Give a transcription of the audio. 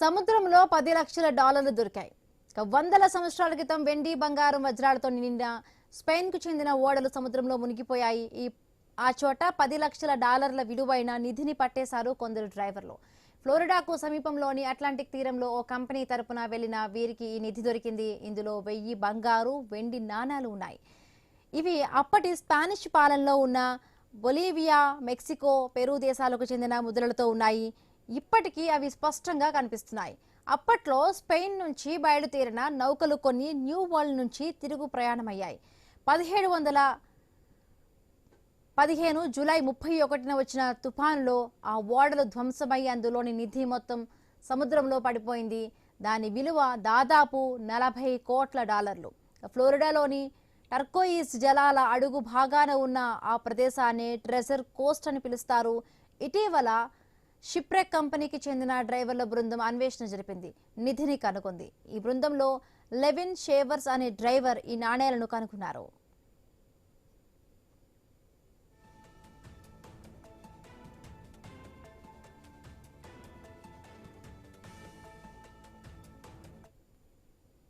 సముద్రంలో 10 లక్షల డాలర్లు దొరికాయి. వందల సంవత్సరాల క్రితం వెండి, బంగారం, వజ్రాలతో నిండిన స్పెయిన్కు చెందిన ఓడలు సముద్రంలో మునిగిపోయాయి. ఆ చోట 10 లక్షల డాలర్ల విలువైన నిధిని పట్టేశారు కొందరు డ్రైవర్లు. ఫ్లోరిడాకు సమీపంలోని అట్లాంటిక్ తీరంలో ఓ కంపెనీ తరపున వెళ్లిన వీరికి ఈ నిధి దొరికింది. ఇందులో 1000 బంగారు, వెండి నాణాలు ఉన్నాయి. ఇవి అప్పటి స్పానిష్ పాలనలో ఉన్న బొలీవియా, మెక్సికో, పెరూ దేశాలకు చెందిన ముద్రలతో ఉన్నాయి. ఇప్పటికీ అవి స్పష్టంగా కనిపిస్తున్నాయి. అప్పట్లో స్పెయిన్ నుంచి బయలుదేరిన నౌకలు కొన్ని న్యూ వరల్డ్ నుంచి తిరుగు ప్రయాణమయ్యాయి. 1715 జూలై 31న వచ్చిన తుఫానులో ఆ ఓడలు ధ్వంసమై అందులోని నిధి మొత్తం సముద్రంలో పడిపోయింది. దాని విలువ దాదాపు 40 కోట్ల డాలర్లు. ఫ్లోరిడాలోని టర్కోయిస్ జలాల అడుగు భాగాన ఉన్న ఆ ప్రదేశాన్ని ట్రెజర్ కోస్ట్ అని పిలుస్తారు. ఇటీవల షిప్రెక్ కంపెనీకి చెందిన డ్రైవర్ల బృందం అన్వేషణ జరిపింది, నిధిని కనుగొంది. ఈ బృందంలో లెవిన్ షేవర్స్ అనే డ్రైవర్ ఈ నాణేలను కనుగొన్నారు.